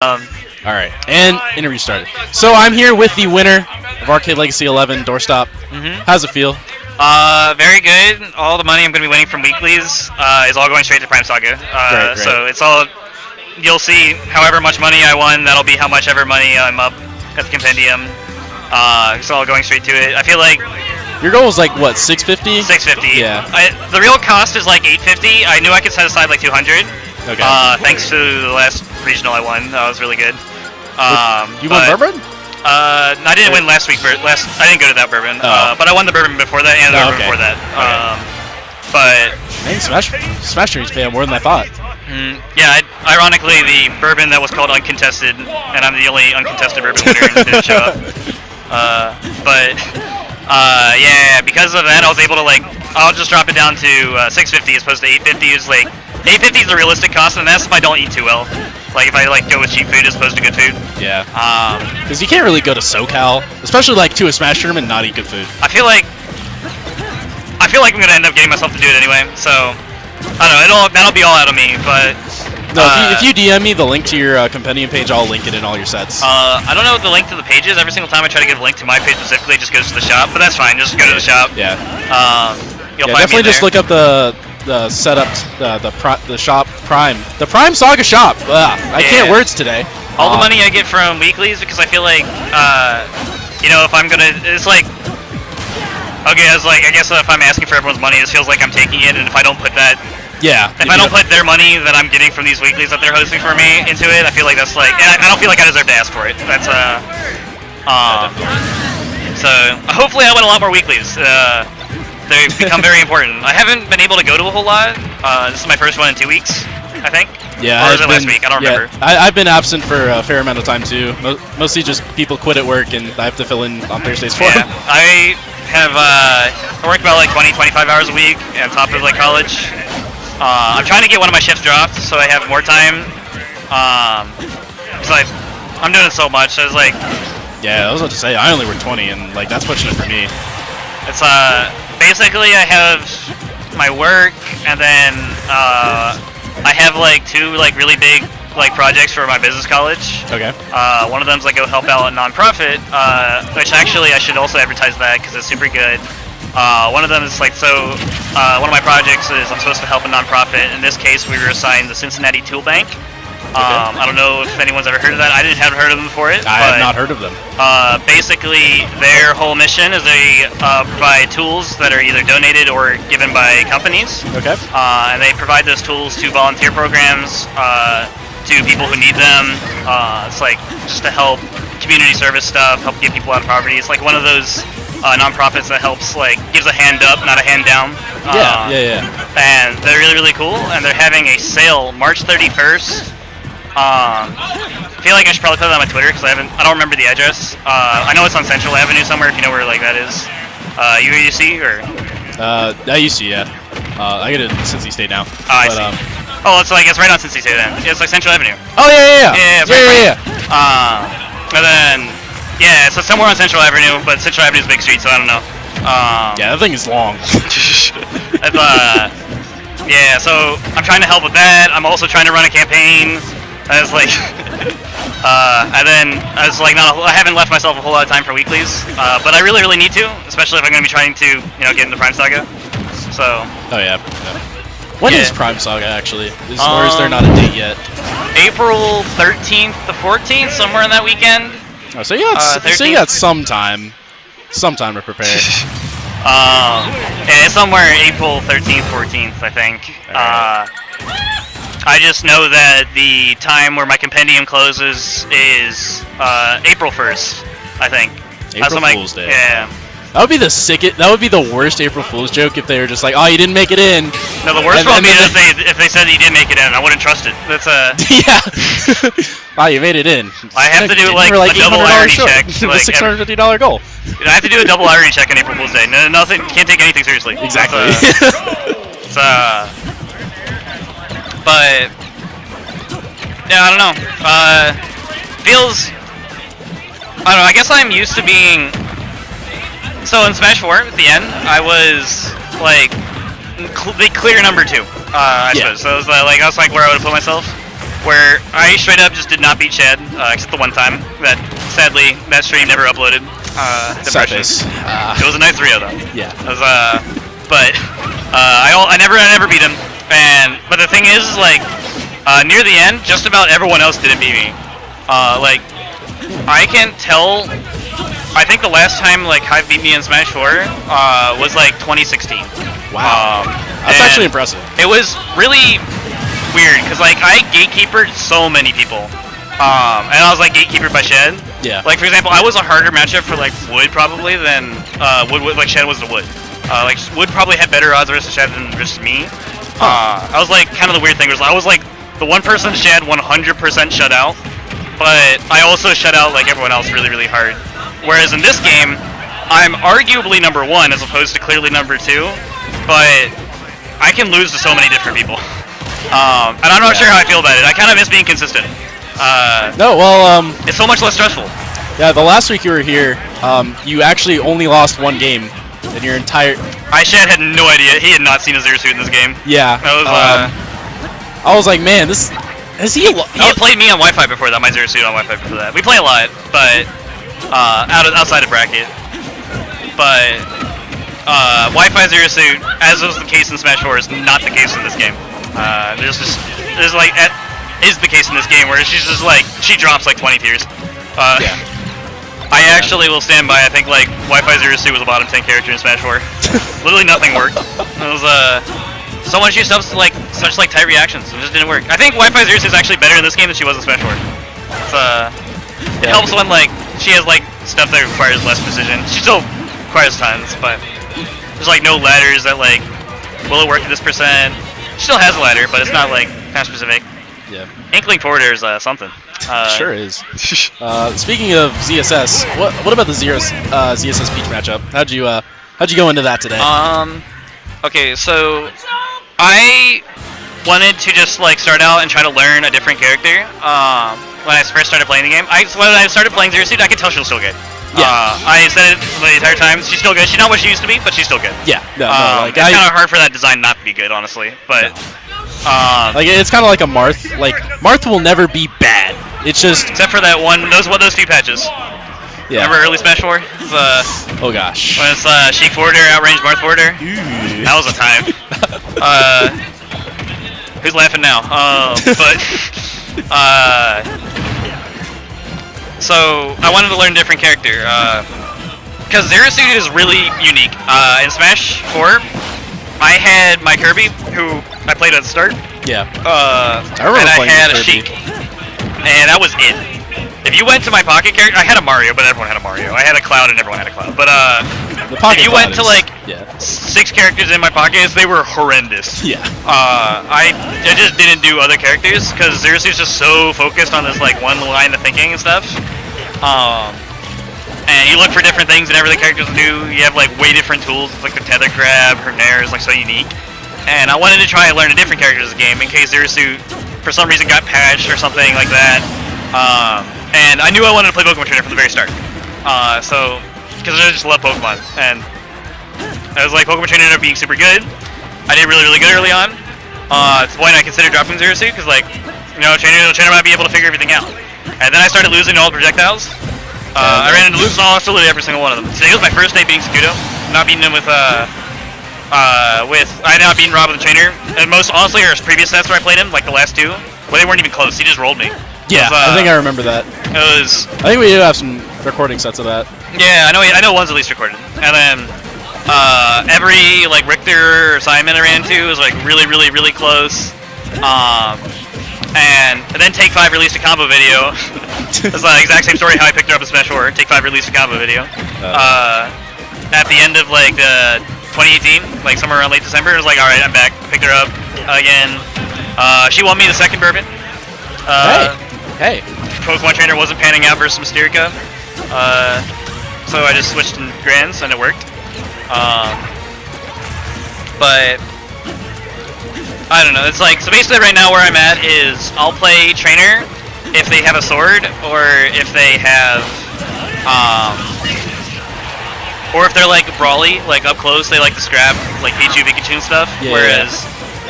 All right, and interview started. So I'm here with the winner of Arcade Legacy 11, Doorstop. How's it feel? Very good. All the money I'm going to be winning from weeklies is all going straight to Prime Saga. Great. So it's all, you'll see however much money I won, that'll be how much ever money I'm up at the compendium. It's all going straight to it. I feel like Your goal was like, what, 650? 650. Yeah. The real cost is like 850. I knew I could set aside like 200. Okay. Thanks to the last regional I won. That was really good. You won Bourbon? I didn't win last week. I didn't go to that Bourbon. But I won the Bourbon before that and the Bourbon before that. But Man, Smash Dreams pay more than I thought. yeah, ironically, the Bourbon that was called uncontested, and I'm the only uncontested Bourbon winner, didn't show up. Yeah, because of that, I was able to I'll just drop it down to 650 as opposed to 850. It's like 850 is the realistic cost, and that's if I don't eat too well. Like if I go with cheap food as opposed to good food. Yeah. Because you can't really go to SoCal, especially to a Smash tournament, and not eat good food. I feel like I'm gonna end up getting myself to do it anyway. So I don't know. That'll be all out of me, but. No, if you DM me the link to your compendium page, I'll link it in all your sets. I don't know what the link to the page is. Every single time I try to give a link to my page specifically, it just goes to the shop. But that's fine. Just go to the shop. Yeah. You'll find definitely me just look up the setup, the shop Prime, the Prime Saga shop. I can't words today. All the money I get from weeklies, because I feel like, if I'm gonna, it's like, okay, I guess if I'm asking for everyone's money, it feels like I'm taking it, and if I don't put that. Yeah. If I don't put their money that I'm getting from these weeklies that they're hosting for me into it, I feel like that's and I don't feel like I deserve to ask for it. That's so hopefully I win a lot more weeklies. They become very important. I haven't been able to go to a whole lot. This is my first one in 2 weeks, I think. Yeah. Or was it last week? I don't remember. I've been absent for a fair amount of time too. Mostly just people quit at work and I have to fill in on Thursdays for them. I have worked about 20, 25 hours a week on top of college. I'm trying to get one of my shifts dropped so I have more time. Cause I'm doing it so much. I was like, yeah, I was about to say I only work 20, and that's pushing it for me. It's basically I have my work, and then I have two really big projects for my business college. Okay. One of them's go help out a nonprofit, which actually I should also advertise that because it's super good. One of them is one of my projects is I'm supposed to help a nonprofit. In this case, we were assigned the Cincinnati Tool Bank. I don't know if anyone's ever heard of that. I haven't heard of them before it. I have not heard of them. Basically, their whole mission is they provide tools that are either donated or given by companies. Okay. And they provide those tools to volunteer programs, to people who need them. It's just to help community service stuff, help get people out of poverty. It's one of those nonprofits that helps gives a hand up, not a hand down. Yeah. And they're really, really cool. And they're having a sale March 31st. I feel like I should probably put that on my Twitter because I don't remember the address. I know it's on Central Avenue somewhere if you know where that is. UUC or? UC, yeah. I get it in Cincy State now. I see. It's right on Cincy State then. It's Central Avenue. Oh yeah. Yeah. And then so somewhere on Central Avenue, but Central Avenue is a big street, so I don't know. Yeah, that thing is long. So I'm trying to help with that. I'm also trying to run a campaign. I was and then I was I haven't left myself a whole lot of time for weeklies, but I really, really need to, especially if I'm going to be trying to, get into Prime Saga. So. Oh yeah. When is Prime Saga actually? Or is there not a date yet? April 13th to 14th, somewhere in that weekend. Oh, so you got some time to prepare. It's somewhere April 13th, 14th, I think. I just know that the time where my compendium closes is April 1st, I think. April Fool's Day. Yeah. That would be that would be the worst April Fool's joke if they were just oh, you didn't make it in. No, the worst one would be if they said you didn't make it in. I wouldn't trust it. That's yeah. Wow, you made it in. I have to do a double irony check. The $650 goal. I have to do a double irony check on April Fool's Day. No, nothing. Can't take anything seriously. Exactly. But yeah, I don't know. Feels. I don't know. I guess I'm used to being. So in Smash 4, at the end, I was the clear number 2. I suppose. So it was I was where I would put myself. where I straight up just did not beat Shad, except the one time. That sadly that stream never uploaded. Depression. It was a nice 3-0 though. Yeah. It was, but I never beat him. But the thing is, like, near the end, just about everyone else didn't beat me. Like, I can tell. I think the last time like Hive beat me in Smash 4 was like 2016. Wow. That's actually impressive. It was really weird because like I gatekeepered so many people, and I was like gatekeepered by Shed. Yeah. Like for example, I was a harder matchup for like Wood probably than Wood like Shed was to Wood. Like Wood probably had better odds versus Shed than versus me. I was like kind of the weird thing was I was like the one person Shed 100% shut out, but I also shut out like everyone else really really hard. Whereas in this game, I'm arguably number 1 as opposed to clearly number 2, but I can lose to so many different people. And I'm not sure how I feel about it. I kind of miss being consistent. No, well, it's so much less stressful. Yeah, the last week you were here, you actually only lost 1 game in your entire... Shad had no idea. He had not seen a Zero Suit in this game. Yeah. I was like, man, this... He had played me on Wi-Fi before that, my Zero Suit on Wi-Fi before that. We play a lot, but... outside of bracket, but Wi-Fi Zero Suit, as was the case in Smash 4, is not the case in this game. There's like is the case in this game where she's just like she drops like 20 tiers. Yeah. I actually will stand by. I think like Wi-Fi Zero Suit was a bottom 10 character in Smash 4. Literally nothing worked. It was someone used stuff like such like tight reactions. It just didn't work. I think Wi-Fi Zero Suit is actually better in this game than she was in Smash 4. It helps when like she has like stuff that requires less precision. She still requires tons, but there's like no ladders that like will it work at this percent. She still has a ladder, but it's not like kind of specific. Yeah. Inkling forward air is something. Sure is. Speaking of ZSS, what about the ZSS Peach matchup? How'd you go into that today? Okay, so I wanted to just like start out and try to learn a different character. When I first started playing the game, when I started playing Zero Suit, I could tell she was still good. Yeah. I said it the entire time. She's still good. She's not what she used to be, but she's still good. Yeah. No, like, it's kind of hard for that design not to be good, honestly. But like it's kind of like a Marth. Like Marth will never be bad. It's just except for that one. Those few patches. Yeah. Remember early Smash 4? Oh gosh. When it's Sheik forward air, outranged Marth forward air. That was a time. Who's laughing now? So I wanted to learn a different character, because Zero Suit is really unique. In Smash 4, I had my Kirby, who I played at the start. Yeah. And I had a Sheik, and that was it. If you went to my pocket character, I had a Mario, but everyone had a Mario. I had a Cloud, and everyone had a Cloud. But if you went to like 6 characters in my pockets, they were horrendous. Yeah. I just didn't do other characters because Zero Suit's just so focused on this like one line of thinking and stuff. And you look for different things, and every characters do. You have like way different tools, like the tether grab. Her nair is like so unique. And I wanted to try and learn a different character in this game in case Zero Suit for some reason got patched or something like that. And I knew I wanted to play Pokemon Trainer from the very start. So because I just love Pokemon, and I was like, Pokemon Trainer ended up being super good. I did really, really good early on. To the point I considered dropping Zero Suit because, like, you know, Trainer might be able to figure everything out. And then I started losing all the projectiles. I ran into losing absolutely every single one of them. Today was my first day beating Sakuto. Not beating him with I had not beaten Rob with the Trainer. And most honestly, our previous sets where I played him, like the last 2, well, they weren't even close. He just rolled me. Yeah, I think I remember that. It was. I think we do have some recording sets of that. Yeah, I know one's at least recorded. And then every like Richter or Simon I ran to was like really, really, really close. And then Take 5 released a combo video. It's the exact same story how I picked her up in Smash 4. Take 5 released a combo video. At the end of like 2018, like somewhere around late December, it was like, all right, I'm back. Picked her up again. She won me the second Bourbon. Hey. Pokemon Trainer wasn't panning out versus Mysterica. So I just switched in Grands and it worked. But I don't know. It's like, so basically right now where I'm at is I'll play Trainer if they have a sword, or if they have or if they're like brawly, like up close, they like to scrap like Pichu, Pikachu and stuff. Yeah, whereas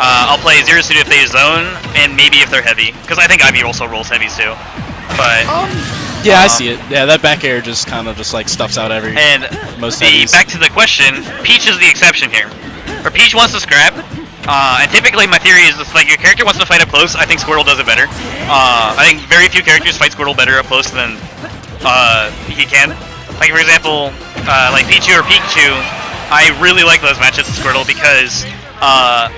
I'll play Zero Suit if they zone, and maybe if they're heavy, because I think Ivy also rolls heavies too. But yeah, I see it. Yeah, that back air just kind of just like stuffs out every. And back to the question, Peach is the exception here. Where Peach wants to scrap, and typically my theory is if, like, your character wants to fight up close, I think Squirtle does it better. I think very few characters fight Squirtle better up close than he can. Like, for example, like Pichu or Pikachu, I really like those matchups with Squirtle because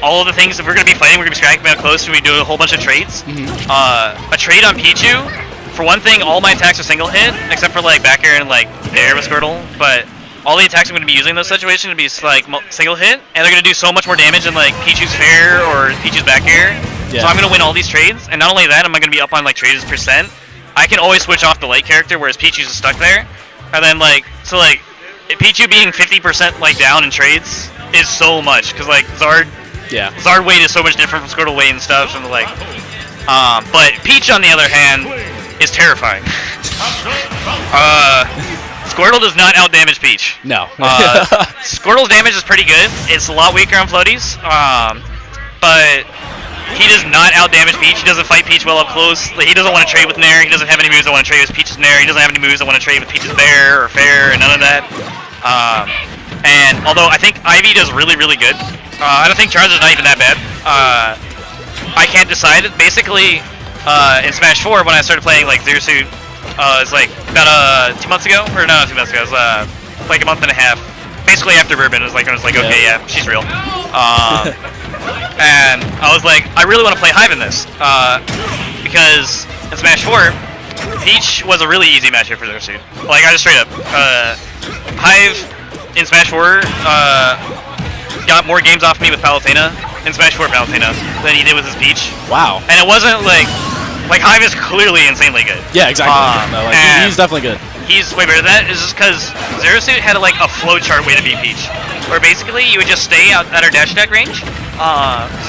all of the things, if we're going to be fighting, we're going to be scrapping up close, and we do a whole bunch of trades. A trade on Pichu, for one thing, all my attacks are single hit, except for like back air and like air with Squirtle, but all the attacks I'm going to be using in those situations are going to be like single hit, and they're going to do so much more damage than like Pichu's fair or Pichu's back air. Yeah. So I'm going to win all these trades, and not only that, I'm going to be up on like trades percent. I can always switch off the light character, whereas Pichu's is stuck there. And then like, so like, Pichu being 50% like down in trades is so much, because like Zard weight is so much different from Squirtle weight and stuff, and like, but Peach on the other hand is terrifying. Squirtle does not outdamage Peach. No. Squirtle's damage is pretty good. It's a lot weaker on floaties, but he does not outdamage Peach. He doesn't fight Peach well up close. Like, he doesn't want to trade with Nair. He doesn't have any moves that want to trade with Peach's Nair. He doesn't have any moves that want to trade with Peach's Bear or Fair or none of that. And although I think Ivy does really, really good, I don't think Charizard's not even that bad. I can't decide. Basically, in Smash 4, when I started playing like Zero Suit, it's like about 2 months ago, or no, not 2 months ago. It was like a month and a half. Basically after Bourbon, I was like, okay, yeah, she's real. And I was like, I really want to play Hive in this, because in Smash 4, Peach was a really easy matchup for Zero Suit. Like, I just straight up, Hive in Smash 4 got more games off me with Palutena in Smash 4 Palutena than he did with his Peach. Wow. And it wasn't like Hive is clearly insanely good. Yeah, exactly. No, like, he's definitely good. He's way better than that. Is just because Zero Suit had like a flowchart way to beat Peach, where basically you would just stay out at her dash attack range.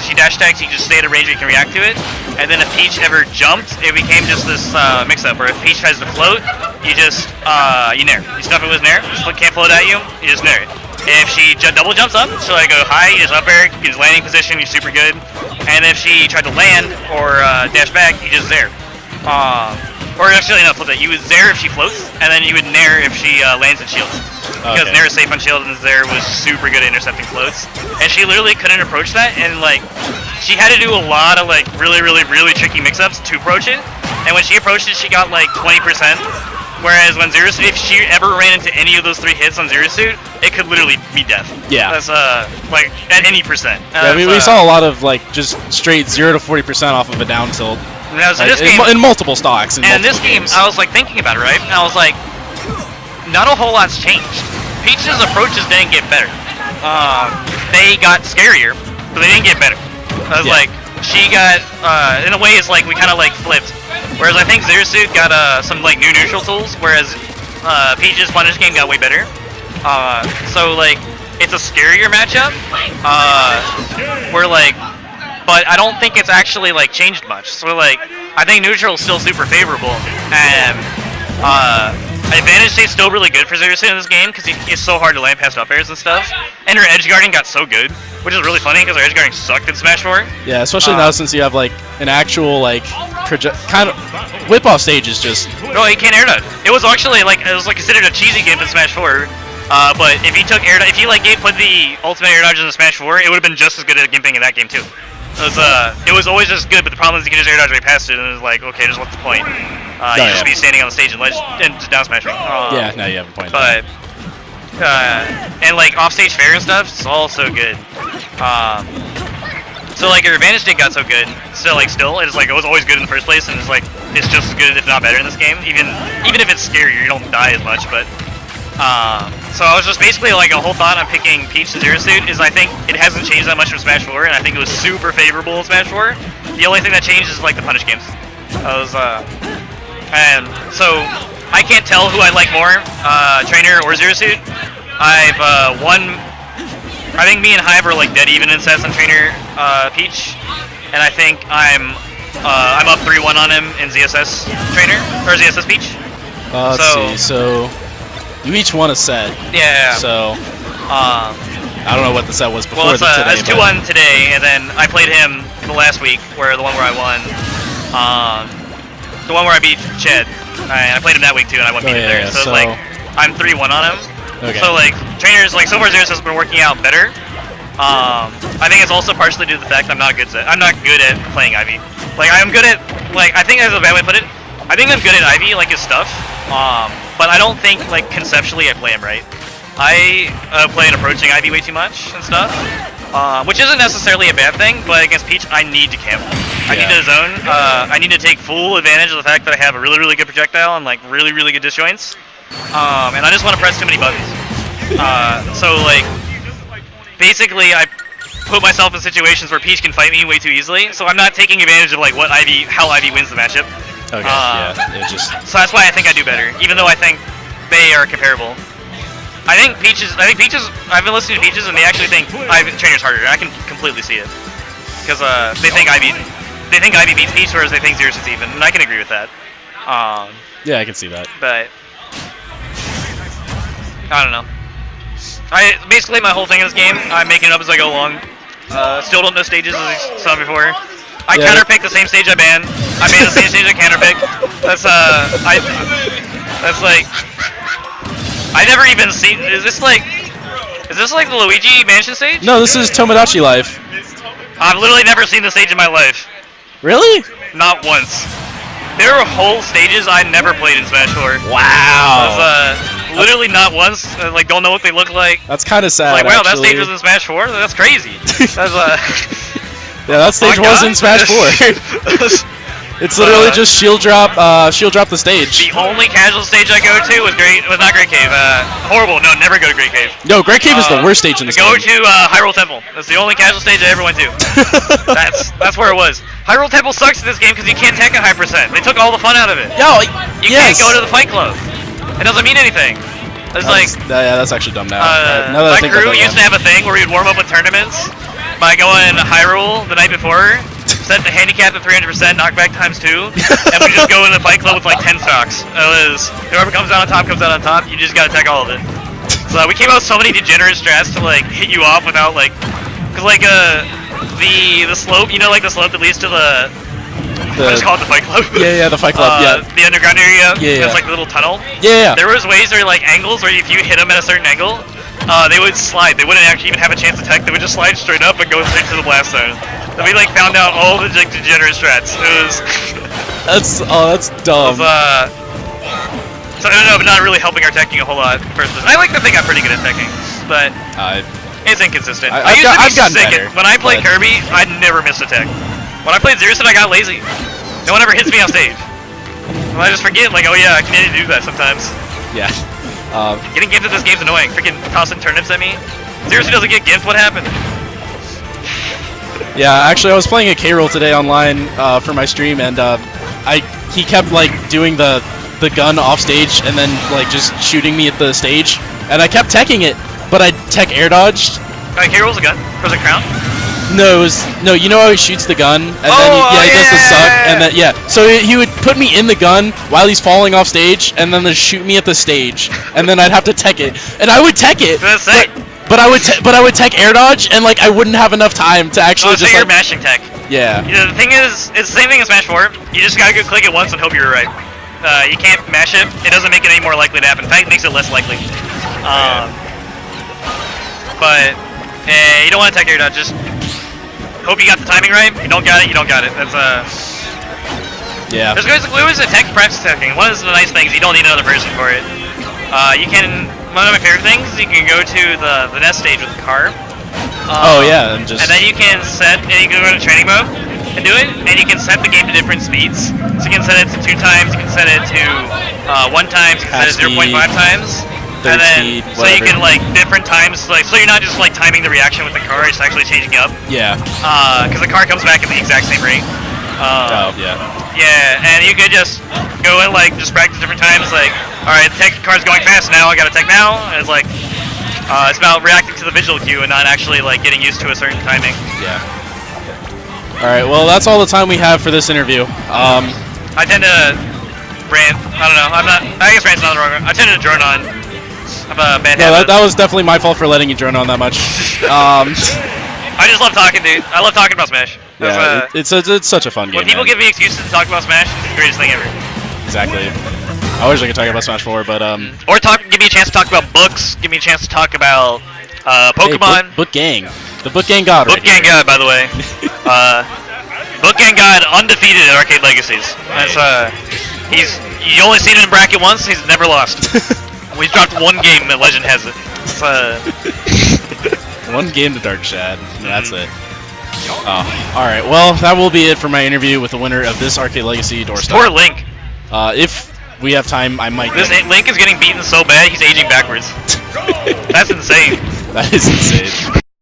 She dash attacks, you just stay at a range where you can react to it. And then if Peach ever jumped, it became just this mix-up where if Peach tries to float, you just you nair. You stuff it with nair. Can't float at you, you just nair it. If she double jumps up, so I go high, you just up air, you just landing position, you're super good. And if she tried to land or dash back, you just zair. Or actually, no, flip that. You would zair if she floats, and then you would nair if she lands and shields. Because nair is safe on shield, and zair was super good at intercepting floats. And she literally couldn't approach that, and like, she had to do a lot of like really, really, really tricky mix-ups to approach it. And when she approached it, she got like 20%. Whereas when Zero Suit, if she ever ran into any of those 3 hits on Zero Suit, it could literally be death. Yeah. That's like at any percent. Yeah, I mean, we saw a lot of like just straight 0 to 40% off of a down tilt. In multiple stocks. And in this game, I was like thinking about it, right? And I was like, not a whole lot's changed. Peach's approaches didn't get better. They got scarier, but they didn't get better. I was like, she got, in a way, it's like we kind of like flipped. Whereas I think Zero Suit got some like new neutral tools, whereas Peach's punish game got way better. So like, it's a scarier matchup. Where like, but I don't think it's actually like changed much. So like, I think neutral is still super favorable, and advantage state's still really good for Zero Suit in this game because it's so hard to land past up airs and stuff. And her edge guarding got so good, which is really funny because her edge guarding sucked in Smash 4. Yeah, especially now since you have like an actual like kind of whip off stage is just. No, he can't air dodge. It was actually like considered a cheesy game in Smash 4. But if he took air, if he like put the ultimate air dodge in the Smash 4, it would have been just as good at gimping in that game too. It was always just good, but the problem is you can just air dodge right past it, and it's like, okay, just what's the point? You should be standing on the stage and just down smashing. Yeah, now you have a point. But and like offstage fair and stuff, it's all so good. So like your advantage state got so good, still it's like it was always good in the first place, and it's just as good if not better in this game. Even if it's scarier, you don't die as much, but. So I was just basically like a whole thought on picking Peach to Zero Suit is I think it hasn't changed that much from Smash 4, and I think it was super favorable in Smash 4. The only thing that changed is like the punish games. And so I can't tell who I like more, Trainer or Zero Suit. I think me and Hive are like dead even in sets on Trainer Peach, and I think I'm up 3-1 on him in ZSS Trainer or ZSS Peach. Let's see. So you each won a set. Yeah. So I don't know what the set was before Well, it's today. it's 2-1 today, and then I played him the last week, the one where I won. The one where I beat Chad. I played him that week too, and I won beat him there. Yeah, So, like, I'm 3-1 on him. Okay. So like trainers, like so far Zeus has been working out better. I think it's also partially due to the fact I'm not good at playing Ivy. Like I'm good at I think that's a bad way to put it. I think I'm good at Ivy, like his stuff. But I don't think like conceptually I play him right. I play an approaching Ivy way too much and stuff. Which isn't necessarily a bad thing, but against Peach I need to camp. I need to zone. I need to take full advantage of the fact that I have a really, really good projectile and like really, really good disjoints. And I just want to press too many buttons. So like, basically I put myself in situations where Peach can fight me way too easily, so I'm not taking advantage of like how Ivy wins the matchup. Okay, yeah, it just... So that's why I think I do better, even though I think they are comparable. I think Peaches, I've been listening to Peaches and they actually think Trainer's harder, and I can completely see it. Because they think Ivy beats Peach, whereas they think Zeus is even, and I can agree with that. Yeah, I can see that. But I don't know. Basically my whole thing in this game, I'm making it up as I go along. Still don't know stages as I saw before. I counterpick the same stage I banned. I made the same stage I counterpick. That's like I never even seen. Is this like the Luigi Mansion stage? No, this is Tomodachi Life. I've literally never seen the stage in my life. Really? Not once. There are whole stages I never played in Smash 4. Wow. Literally not once. Like, don't know what they look like. That's kind of sad. Like, wow, actually. that stage was in Smash 4? That's crazy. Yeah, that stage was in Smash 4. It's literally just shield drop the stage. The only casual stage I go to was not Great Cave. Horrible. No, never go to Great Cave. No, Great Cave is the worst stage in this game. Go to Hyrule Temple. That's the only casual stage I ever went to. That's where it was. Hyrule Temple sucks in this game because you can't tech at high percent. They took all the fun out of it. Yo, you can't go to the Fight Club. It doesn't mean anything. It's yeah, that's actually dumb now. My crew used to have a thing where we'd warm up with tournaments by going to Hyrule the night before, set the handicap at 300%, knockback times 2, and we just go in the Fight Club with like 10 stocks. It was whoever comes out on top comes out on top. You just gotta tech all of it. So we came out with so many degenerate strats to like hit you off without like, cause like the slope, you know, like the slope that leads to the what is it called, the Fight Club? Yeah, the Fight Club. Yeah. The underground area. Yeah. It's like the little tunnel. Yeah. There was ways or like angles where if you hit them at a certain angle, they would slide. They wouldn't actually even have a chance to tech. They would just slide straight up and go straight to the blast zone. Then we like found out all the degenerate strats. It was. that's dumb. It was, so I don't know, but not really helping our teching a whole lot. I like to think I'm pretty good at teching, but it's inconsistent. I used to be sick at, when I played Kirby, I never missed a tech. When I played Zeus, I got lazy. No one ever hits me off stage. And I just forget, like, oh yeah, I can do that sometimes. Yeah. Getting gifted this game's annoying. Freaking tossing turnips at me. Seriously doesn't get gift. What happened? Yeah, actually, I was playing a K-roll today online for my stream, and he kept like doing the gun off stage and then like just shooting me at the stage, and I kept teching it, but I tech air dodged. K-roll's a gun? Was it crown? No, you know how he shoots the gun, and then he does the suck, and then so he would put me in the gun while he's falling off stage, and then shoot me at the stage, and then I'd have to tech it, and I would tech it, but I would tech air dodge, and like I wouldn't have enough time to actually so you're mashing tech. Yeah. The thing is, it's the same thing as Smash 4. You just gotta go click it once and hope you're right. You can't mash it. It doesn't make it any more likely to happen. In fact, it makes it less likely. But you don't want to tech air dodge. Just hope you got the timing right. If you don't got it, you don't got it. That's yeah. There's always a tech practice teching. One of the nice things, you don't need another person for it. You can. One of my favorite things, you can go to the nest stage with the car. And then you can set, and you can go to training mode and do it, and you can set the game to different speeds. So you can set it to 2 times, you can set it to 1 time, you can set it 0.5 times. And then, so you can like different times, like so you're not just like timing the reaction with the car, it's actually changing up. Yeah. Because the car comes back at the exact same rate. Yeah. Yeah, and you could just go and like just practice different times. Like, all right, the car's going fast now. I gotta tech now. And it's like, it's about reacting to the visual cue and not actually like getting used to a certain timing. Yeah. All right. Well, that's all the time we have for this interview. I tend to rant. I don't know. I guess rant's not the wrong word. I tend to drone on. I have a bad No, habit. that was definitely my fault for letting you drone on that much. I just love talking, dude. I love talking about Smash. Yeah, it's such a fun game. When people man. give me excuses to talk about Smash, it's the greatest thing ever. Exactly. I wish I could talk about Smash 4, but Or give me a chance to talk about books. Give me a chance to talk about Pokemon. Hey, book Gang. The Book Gang God. Book Gang God, by the way. Book Gang God undefeated at Arcade Legacies. That's you only seen him in bracket once. He's never lost. We've dropped one game that Legend has it. One game to Dark Shad. That's it. Oh, all right. Well, that will be it for my interview with the winner of this Arcade Legacy Doorstop. Poor Link. If we have time, I might. Link is getting beaten so bad he's aging backwards. That's insane. That is insane.